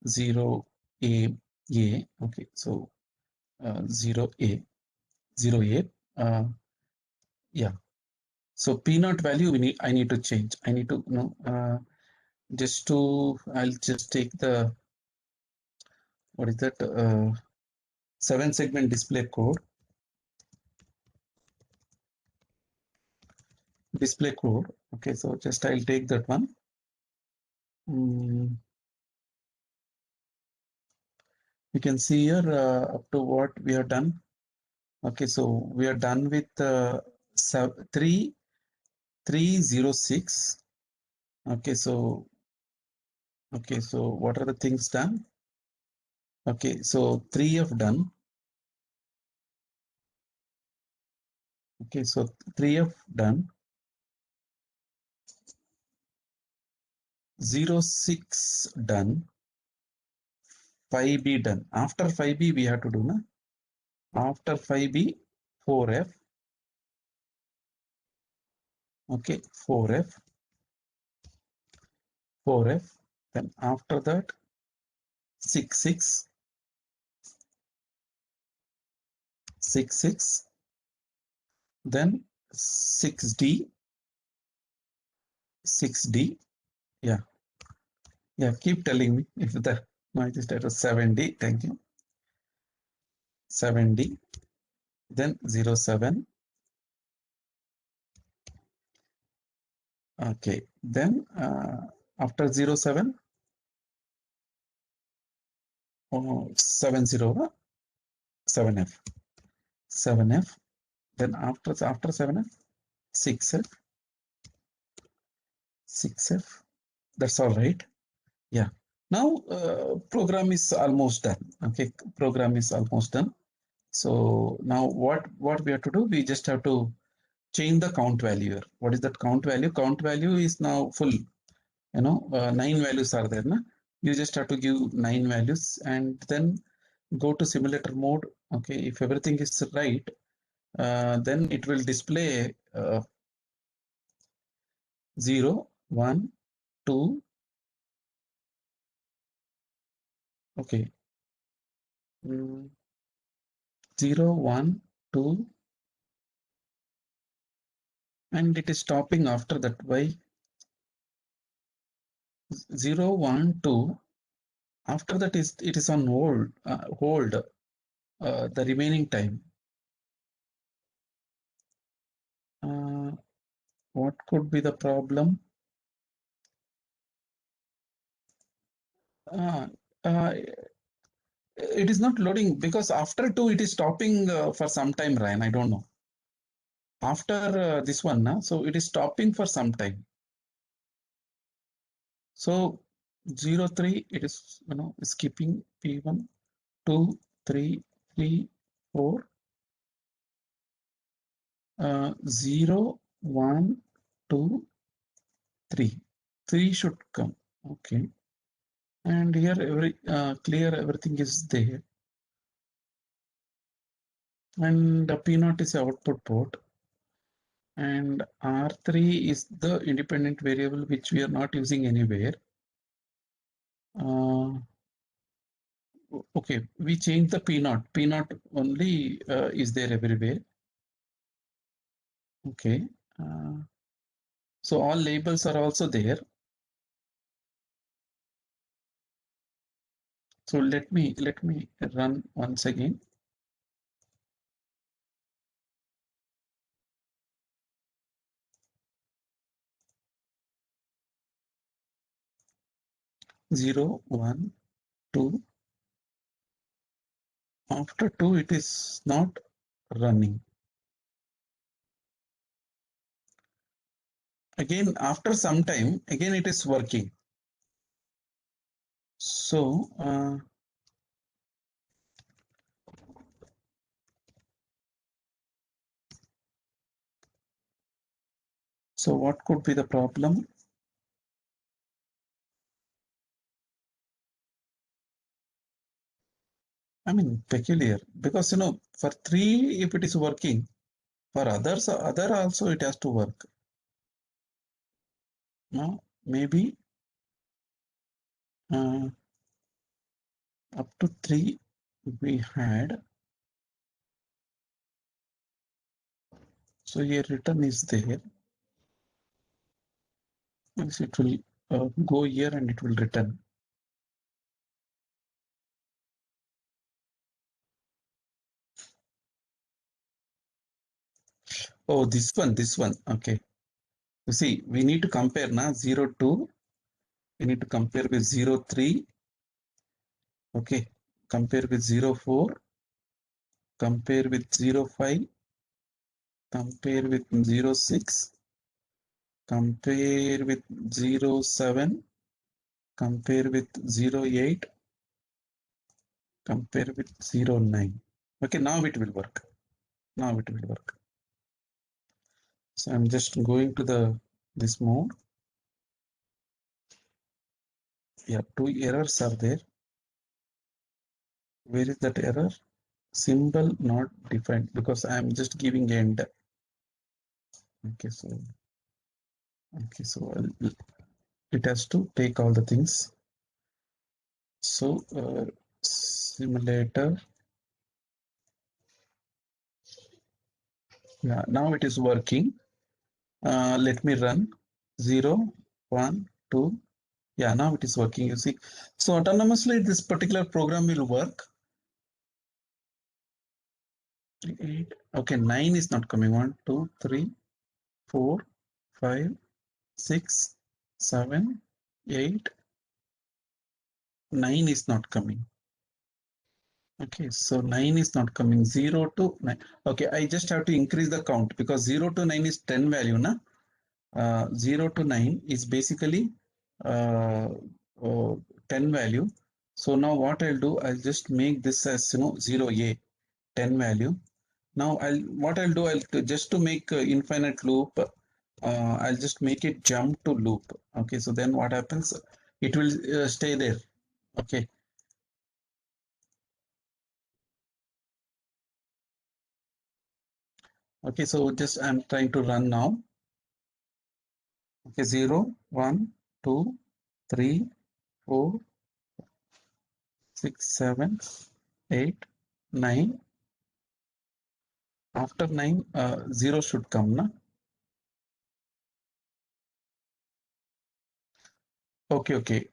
0 A. Okay. So 0 A. 0 A. Yeah. So P naught value I need to change. I need to I'll just take the, what is that, 7-segment display code. Okay, so just I'll take that one. You can see here up to what we have done. Okay, so we are done with 306. Okay, so what are the things done? Okay, so 3 have done. Okay, so 3 have done. 06 done. 5B done. After 5B we have to do, na? After 5B, 4F. Okay, 4F. Then after that, 6. Then 6D. Yeah, keep telling me if the noise is status 7D. Thank you. 7D. Then 07. Okay, then after 07, 70, 7F. Then after 7F, 6F. That's all right. Yeah. Now program is almost done. Okay, program is almost done. So now what we have to do? We just have to change the count value here. What is that count value? Count value is now full. 9 values are there. Na? You just have to give 9 values and then go to simulator mode. Okay, if everything is right, then it will display 0, 1, 2. Okay. 0, 1, 2, and it is stopping after that. Why? 0, 1, 2. After that it is on hold the remaining time. What could be the problem? It is not loading because after 2 it is stopping for some time, Ryan. I don't know. After this one, so it is stopping for some time. So 0, 3, it is skipping P1, 2, 3, 4. 0, 1, 2, 3. 3 should come. Okay. And here clear everything is there. And P0 is output port. And R3 is the independent variable which we are not using anywhere. Okay, we change the P0. P0 only is there everywhere. Okay. So all labels are also there. So let me run once again. Zero, 1, 2. After 2, it is not running. Again, after some time, again it is working. So what could be the problem? I mean, peculiar, because for 3, if it is working, for other also it has to work. No, maybe up to 3 we had. So here return is there. Means it will go here and it will return. Oh, this one. Okay. You see, we need to compare now 0, 2. We need to compare with 0, 3. Okay. Compare with 0, 4. Compare with 0, 5. Compare with 0, 6. Compare with 0, 7. Compare with 0, 8. Compare with 0, 9. Okay, now it will work. Now it will work. So I'm just going to this mode. Yeah, 2 errors are there. Where is that error? Symbol not defined, because I am just giving end. Okay, so it has to take all the things. So simulator. Yeah, now it is working. Let me run 0, 1, 2. Yeah, now it is working. You see, so autonomously this particular program will work. 8. Okay, 9 is not coming. 1, 2, 3, 4, 5, 6, 7, 8, 9 is not coming. Okay, so 9 is not coming. 0 to 9. Okay, I just have to increase the count because 0 to 9 is 10 value. Na? 0 to 9 is basically uh, 10 value. So now what I'll do, I'll just make this as 0a, 10 value. Now I'll just to make infinite loop, I'll just make it jump to loop. Okay, so then what happens? It will stay there. Okay. Okay, so just I'm trying to run now. Okay, 0, 1, 2, 3, 4, 6, 7, 8, 9. After 9, 0 should come, na? Okay.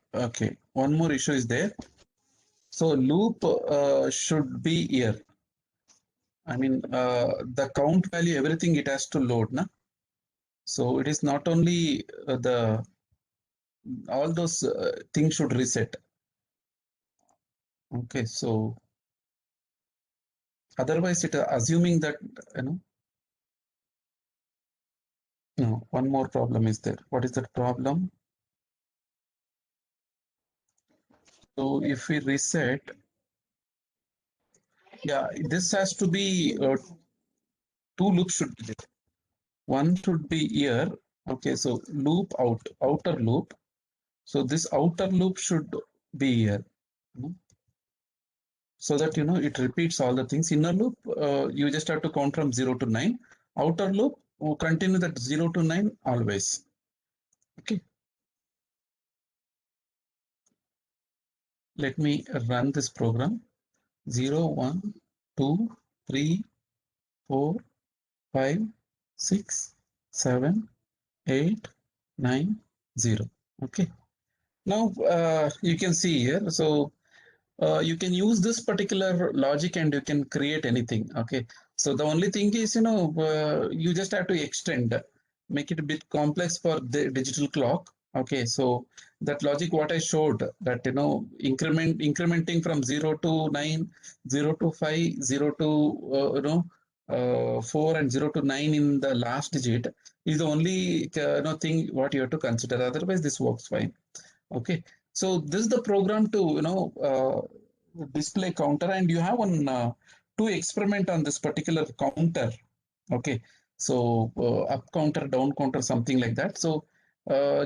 One more issue is there. So loop should be here. I mean, the count value, everything it has to load, na? So it is not only all those things should reset. Okay, so otherwise it assuming that, no, one more problem is there. What is that problem? So if we reset, yeah, this has to be 2 loops should be there. One should be here. Okay, so loop outer loop. So this outer loop should be here. So that it repeats all the things. Inner loop, you just have to count from 0 to 9. Outer loop, continue that 0 to 9 always. Okay. Let me run this program. 0, 1, 2, 3, 4, 5, 6, 7, 8, 9, 0. Okay. Now you can see here. So you can use this particular logic and you can create anything. Okay. So the only thing is, you just have to extend, make it a bit complex for the digital clock. Okay. So that logic, what I showed that, incrementing from 0 to 9, 0 to 5, 0 to, 4 and 0 to 9 in the last digit is the only thing what you have to consider. Otherwise, this works fine. Okay, so this is the program to display counter, and you have one to experiment on this particular counter. Okay, so up counter, down counter, something like that. So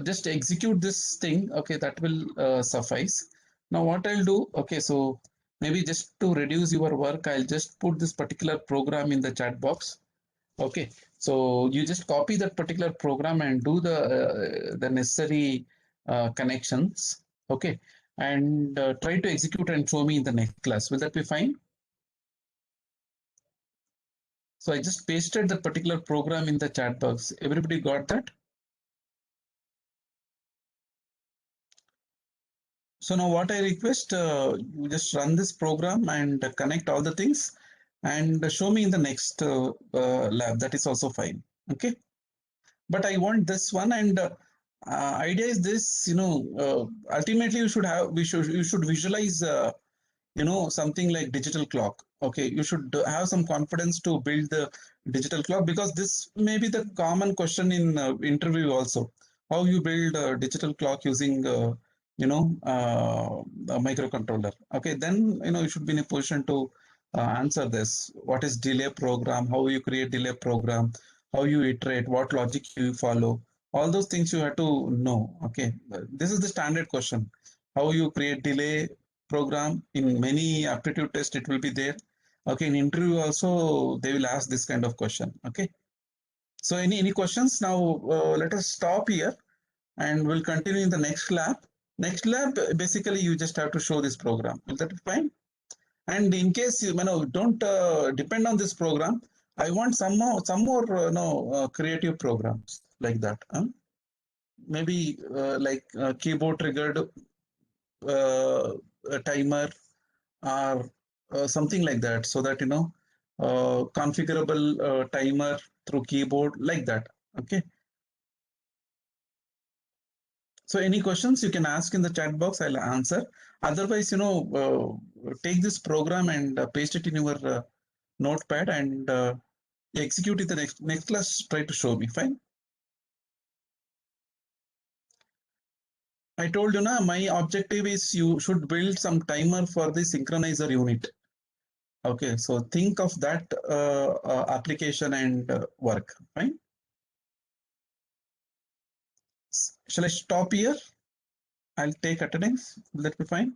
just execute this thing. Okay, that will suffice. Now what I'll do? Okay, so maybe just to reduce your work, I'll just put this particular program in the chat box. Okay, so you just copy that particular program and do the necessary connections. Okay, and try to execute and show me in the next class. Will that be fine? So I just pasted that particular program in the chat box. Everybody got that? So now what I request, you just run this program and connect all the things and show me in the next lab. That is also fine. Okay. But I want this one, and idea is this, ultimately you should visualize, something like digital clock. Okay, you should have some confidence to build the digital clock, because this may be the common question in interview also. How you build a digital clock using, a microcontroller. Okay, then, you should be in a position to answer this. What is delay program? How you create delay program? How you iterate? What logic you follow? All those things you have to know. Okay, this is the standard question. How you create delay program. In many aptitude test it will be there. Okay, in interview also they will ask this kind of question. Okay, so any questions now? Let us stop here and we'll continue in the next lab. Next lab, basically you just have to show this program. Will that be fine? And in case you know, don't depend on this program, I want some more creative programs like that. Maybe like keyboard triggered a timer, or something like that, so that configurable timer through keyboard, like that. Okay, so any questions you can ask in the chat box, I'll answer. Otherwise, take this program and paste it in your notepad and execute it the next class. Try to show me. Fine. I told you now, my objective is you should build some timer for the synchronizer unit. Okay, so think of that application and work. Fine. Shall I stop here? I'll take attendance. Will that be fine?